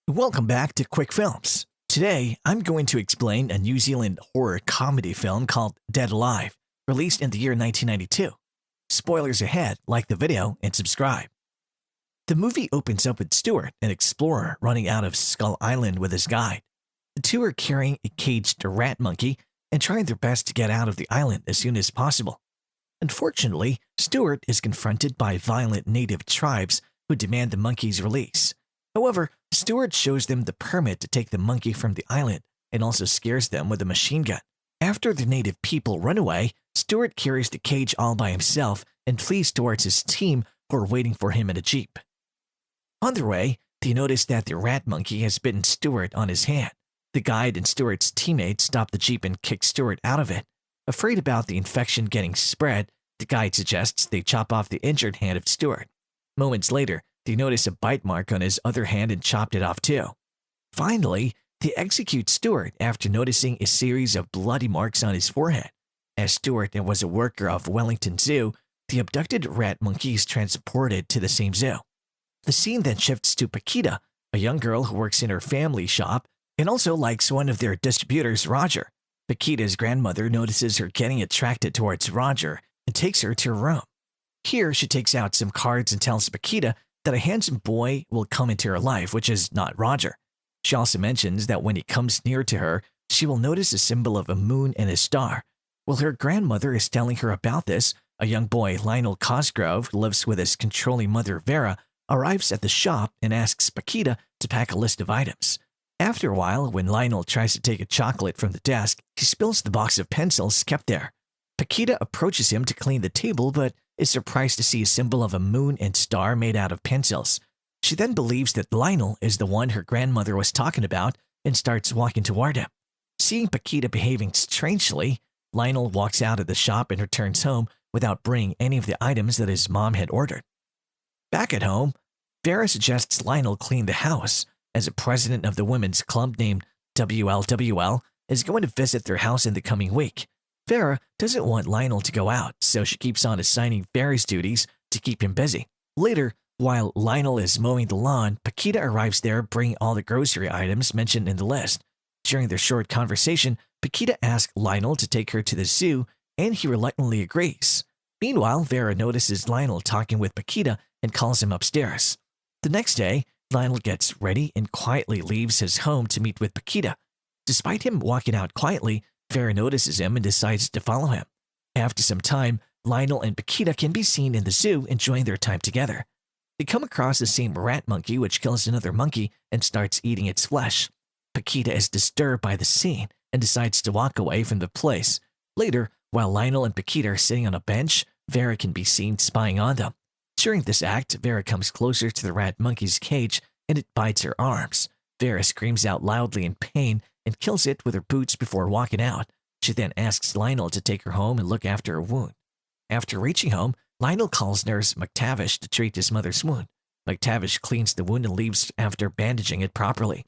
Welcome back to Quick Films. Today, I'm going to explain a New Zealand horror comedy film called Dead Alive, released in the year 1992. Spoilers ahead, like the video and subscribe. The movie opens up with Stuart, an explorer, running out of Skull Island with his guide. The two are carrying a caged rat monkey and trying their best to get out of the island as soon as possible. Unfortunately, Stuart is confronted by violent native tribes who demand the monkey's release. However, Stuart shows them the permit to take the monkey from the island and also scares them with a machine gun. After the native people run away, Stuart carries the cage all by himself and flees towards his team who are waiting for him in a jeep. On their way, they notice that the rat monkey has bitten Stuart on his hand. The guide and Stuart's teammates stop the jeep and kick Stuart out of it. Afraid about the infection getting spread, the guide suggests they chop off the injured hand of Stuart. Moments later, they notice a bite mark on his other hand and chopped it off too. Finally, they execute Stuart after noticing a series of bloody marks on his forehead. As Stuart was a worker of Wellington Zoo, the abducted rat monkey is transported to the same zoo. The scene then shifts to Paquita, a young girl who works in her family shop and also likes one of their distributors, Roger. Paquita's grandmother notices her getting attracted towards Roger and takes her to her room. Here, she takes out some cards and tells Paquita that a handsome boy will come into her life, which is not Roger. She also mentions that when he comes near to her, she will notice a symbol of a moon and a star. While her grandmother is telling her about this, a young boy, Lionel Cosgrove, who lives with his controlling mother, Vera, arrives at the shop and asks Paquita to pack a list of items. After a while, when Lionel tries to take a chocolate from the desk, he spills the box of pencils kept there. Paquita approaches him to clean the table, but is surprised to see a symbol of a moon and star made out of pencils. She then believes that Lionel is the one her grandmother was talking about and starts walking toward him. Seeing Paquita behaving strangely, Lionel walks out of the shop and returns home without bringing any of the items that his mom had ordered. Back at home, Vera suggests Lionel clean the house, as a president of the women's club named WLWL is going to visit their house in the coming week. Vera doesn't want Lionel to go out, so she keeps on assigning Vera's duties to keep him busy. Later, while Lionel is mowing the lawn, Paquita arrives there bringing all the grocery items mentioned in the list. During their short conversation, Paquita asks Lionel to take her to the zoo, and he reluctantly agrees. Meanwhile, Vera notices Lionel talking with Paquita and calls him upstairs. The next day, Lionel gets ready and quietly leaves his home to meet with Paquita. Despite him walking out quietly, Vera notices him and decides to follow him. After some time, Lionel and Paquita can be seen in the zoo enjoying their time together. They come across the same rat monkey which kills another monkey and starts eating its flesh. Paquita is disturbed by the scene and decides to walk away from the place. Later, while Lionel and Paquita are sitting on a bench, Vera can be seen spying on them. During this act, Vera comes closer to the rat monkey's cage and it bites her arms. Vera screams out loudly in pain and kills it with her boots before walking out. She then asks Lionel to take her home and look after her wound. After reaching home, Lionel calls nurse McTavish to treat his mother's wound. McTavish cleans the wound and leaves after bandaging it properly.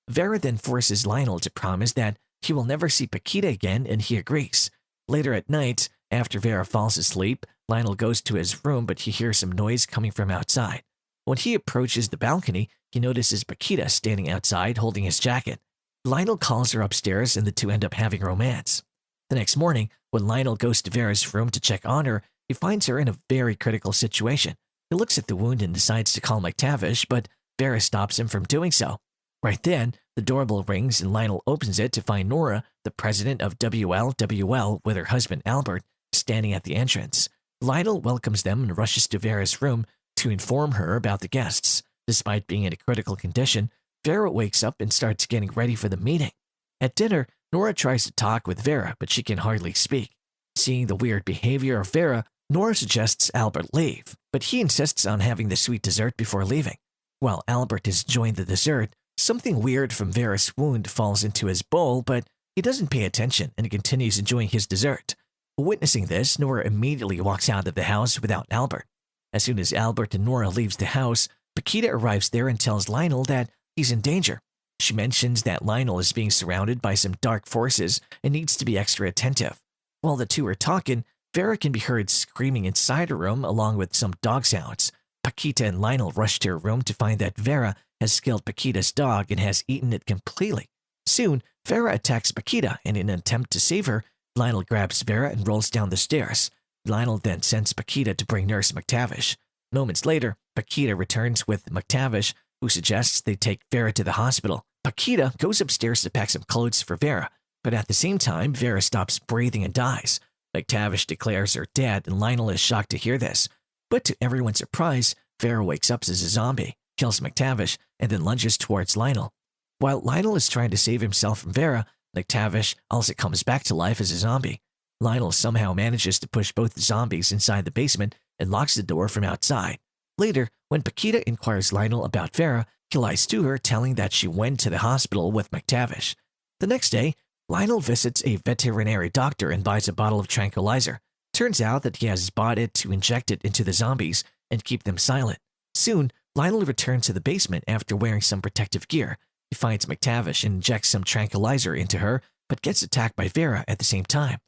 Vera then forces Lionel to promise that he will never see Paquita again, and he agrees. Later at night, after Vera falls asleep, Lionel goes to his room, but he hears some noise coming from outside. When he approaches the balcony, he notices Paquita standing outside holding his jacket. Lionel calls her upstairs and the two end up having romance. The next morning, when Lionel goes to Vera's room to check on her, he finds her in a very critical situation. He looks at the wound and decides to call McTavish, but Vera stops him from doing so. Right then, the doorbell rings and Lionel opens it to find Nora, the president of WLWL, with her husband Albert, standing at the entrance. Lionel welcomes them and rushes to Vera's room to inform her about the guests. Despite being in a critical condition, Vera wakes up and starts getting ready for the meeting. At dinner, Nora tries to talk with Vera, but she can hardly speak. Seeing the weird behavior of Vera, Nora suggests Albert leave, but he insists on having the sweet dessert before leaving. While Albert is enjoying the dessert, something weird from Vera's wound falls into his bowl, but he doesn't pay attention and continues enjoying his dessert. Witnessing this, Nora immediately walks out of the house without Albert. As soon as Albert and Nora leaves the house, Paquita arrives there and tells Lionel that he's in danger. She mentions that Lionel is being surrounded by some dark forces and needs to be extra attentive. While the two are talking, Vera can be heard screaming inside her room along with some dog sounds. Paquita and Lionel rush to her room to find that Vera has killed Paquita's dog and has eaten it completely. Soon, Vera attacks Paquita, and in an attempt to save her, Lionel grabs Vera and rolls down the stairs. Lionel then sends Paquita to bring Nurse McTavish. Moments later, Paquita returns with McTavish, who suggests they take Vera to the hospital. Paquita goes upstairs to pack some clothes for Vera, but at the same time, Vera stops breathing and dies. McTavish declares her dead, and Lionel is shocked to hear this. But to everyone's surprise, Vera wakes up as a zombie, kills McTavish, and then lunges towards Lionel. While Lionel is trying to save himself from Vera, McTavish also comes back to life as a zombie. Lionel somehow manages to push both zombies inside the basement and locks the door from outside. Later, when Paquita inquires Lionel about Vera, he lies to her, telling that she went to the hospital with McTavish. The next day, Lionel visits a veterinary doctor and buys a bottle of tranquilizer. Turns out that he has bought it to inject it into the zombies and keep them silent. Soon, Lionel returns to the basement after wearing some protective gear. He finds McTavish and injects some tranquilizer into her, but gets attacked by Vera at the same time.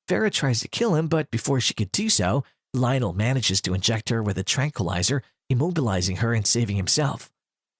Vera tries to kill him, but before she could do so, Lionel manages to inject her with a tranquilizer, immobilizing her and saving himself.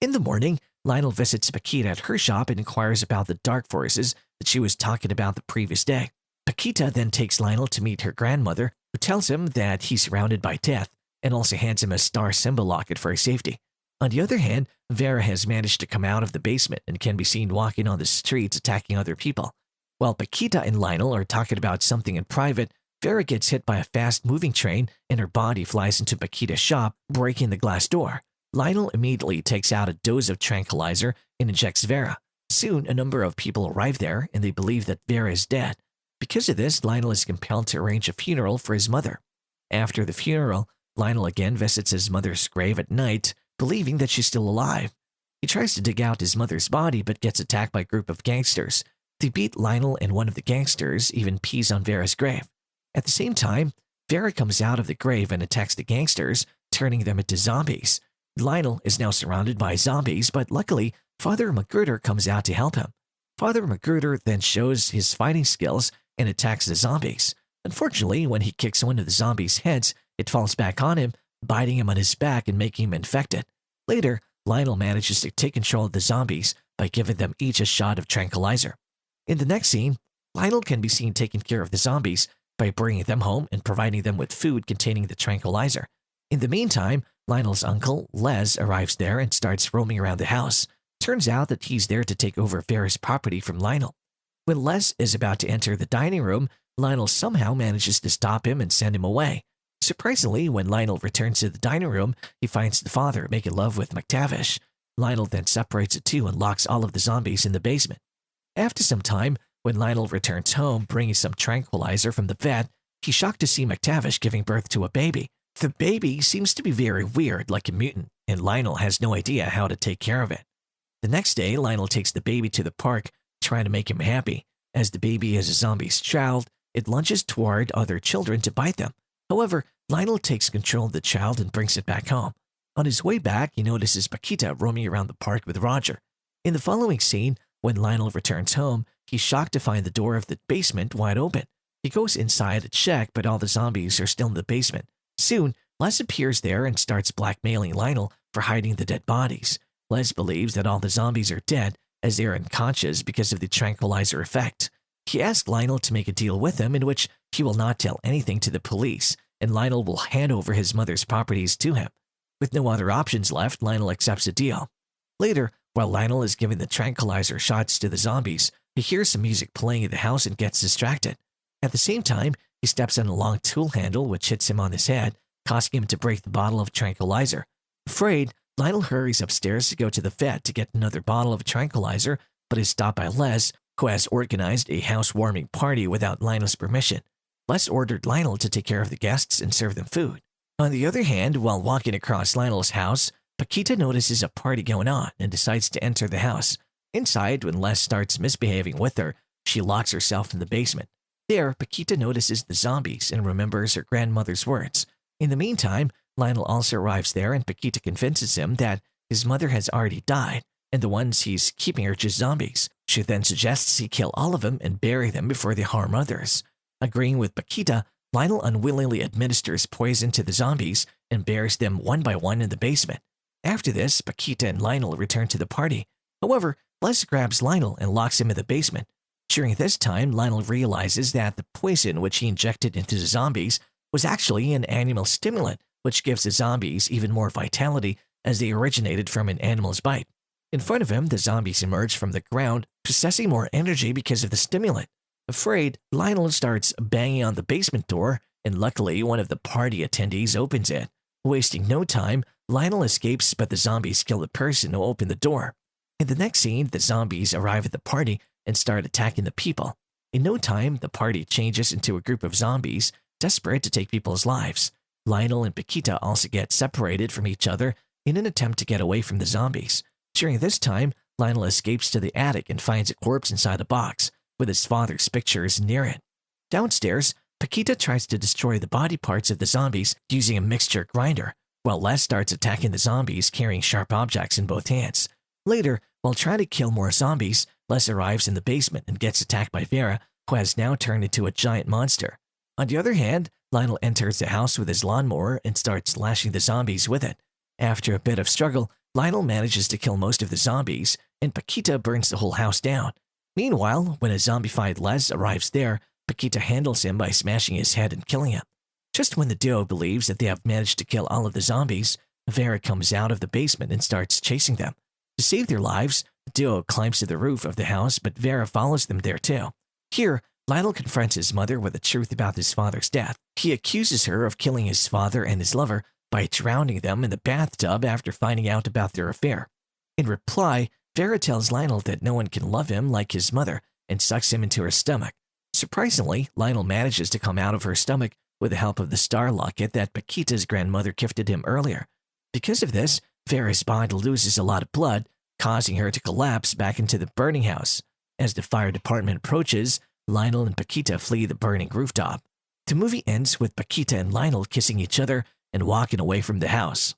In the morning, Lionel visits Paquita at her shop and inquires about the dark forces that she was talking about the previous day. Paquita then takes Lionel to meet her grandmother, who tells him that he's surrounded by death and also hands him a star symbol locket for his safety. On the other hand, Vera has managed to come out of the basement and can be seen walking on the streets attacking other people. While Paquita and Lionel are talking about something in private, Vera gets hit by a fast-moving train and her body flies into Paquita's shop, breaking the glass door. Lionel immediately takes out a dose of tranquilizer and injects Vera. Soon, a number of people arrive there and they believe that Vera is dead. Because of this, Lionel is compelled to arrange a funeral for his mother. After the funeral, Lionel again visits his mother's grave at night, believing that she's still alive. He tries to dig out his mother's body but gets attacked by a group of gangsters. They beat Lionel, and one of the gangsters even pees on Vera's grave. At the same time, Vera comes out of the grave and attacks the gangsters, turning them into zombies. Lionel is now surrounded by zombies, but luckily, Father Magruder comes out to help him. Father Magruder then shows his fighting skills and attacks the zombies. Unfortunately, when he kicks one of the zombies' heads, it falls back on him, biting him on his back and making him infected. Later, Lionel manages to take control of the zombies by giving them each a shot of tranquilizer. In the next scene, Lionel can be seen taking care of the zombies by bringing them home and providing them with food containing the tranquilizer. In the meantime, Lionel's uncle, Les, arrives there and starts roaming around the house. Turns out that he's there to take over Vera's property from Lionel. When Les is about to enter the dining room, Lionel somehow manages to stop him and send him away. Surprisingly, when Lionel returns to the dining room, he finds the father making love with McTavish. Lionel then separates the two and locks all of the zombies in the basement. After some time, when Lionel returns home bringing some tranquilizer from the vet, he's shocked to see McTavish giving birth to a baby. The baby seems to be very weird, like a mutant, and Lionel has no idea how to take care of it. The next day, Lionel takes the baby to the park, trying to make him happy. As the baby is a zombie's child, it lunges toward other children to bite them. However, Lionel takes control of the child and brings it back home. On his way back, he notices Paquita roaming around the park with Roger. In the following scene, when Lionel returns home, he's shocked to find the door of the basement wide open. He goes inside to check, but all the zombies are still in the basement. Soon, Les appears there and starts blackmailing Lionel for hiding the dead bodies. Les believes that all the zombies are dead as they are unconscious because of the tranquilizer effect. He asks Lionel to make a deal with him in which he will not tell anything to the police, and Lionel will hand over his mother's properties to him. With no other options left, Lionel accepts the deal. Later, while Lionel is giving the tranquilizer shots to the zombies, he hears some music playing in the house and gets distracted. At the same time, he steps on a long tool handle which hits him on his head, causing him to break the bottle of tranquilizer. Afraid, Lionel hurries upstairs to go to the vet to get another bottle of tranquilizer, but is stopped by Les, who has organized a housewarming party without Lionel's permission. Les ordered Lionel to take care of the guests and serve them food. On the other hand, while walking across Lionel's house, Paquita notices a party going on and decides to enter the house. Inside, when Les starts misbehaving with her, she locks herself in the basement. There, Paquita notices the zombies and remembers her grandmother's words. In the meantime, Lionel also arrives there and Paquita convinces him that his mother has already died and the ones he's keeping are just zombies. She then suggests he kill all of them and bury them before they harm others. Agreeing with Paquita, Lionel unwillingly administers poison to the zombies and buries them one by one in the basement. After this, Paquita and Lionel return to the party. However, Les grabs Lionel and locks him in the basement. During this time, Lionel realizes that the poison which he injected into the zombies was actually an animal stimulant, which gives the zombies even more vitality as they originated from an animal's bite. In front of him, the zombies emerge from the ground, possessing more energy because of the stimulant. Afraid, Lionel starts banging on the basement door, and luckily one of the party attendees opens it. Wasting no time, Lionel escapes, but the zombies kill the person who opened the door. In the next scene, the zombies arrive at the party and start attacking the people. In no time, the party changes into a group of zombies, desperate to take people's lives. Lionel and Paquita also get separated from each other in an attempt to get away from the zombies. During this time, Lionel escapes to the attic and finds a corpse inside a box, with his father's pictures near it. Downstairs, Paquita tries to destroy the body parts of the zombies using a mixture grinder, while Les starts attacking the zombies carrying sharp objects in both hands. Later, while trying to kill more zombies, Les arrives in the basement and gets attacked by Vera, who has now turned into a giant monster. On the other hand, Lionel enters the house with his lawnmower and starts slashing the zombies with it. After a bit of struggle, Lionel manages to kill most of the zombies, and Paquita burns the whole house down. Meanwhile, when a zombified Les arrives there, Paquita handles him by smashing his head and killing him. Just when the duo believes that they have managed to kill all of the zombies, Vera comes out of the basement and starts chasing them. To save their lives, the duo climbs to the roof of the house, but Vera follows them there too. Here, Lionel confronts his mother with the truth about his father's death. He accuses her of killing his father and his lover by drowning them in the bathtub after finding out about their affair. In reply, Vera tells Lionel that no one can love him like his mother and sucks him into her stomach. Surprisingly, Lionel manages to come out of her stomach with the help of the star locket that Paquita's grandmother gifted him earlier. Because of this, Vera's body loses a lot of blood, causing her to collapse back into the burning house. As the fire department approaches, Lionel and Paquita flee the burning rooftop. The movie ends with Paquita and Lionel kissing each other and walking away from the house.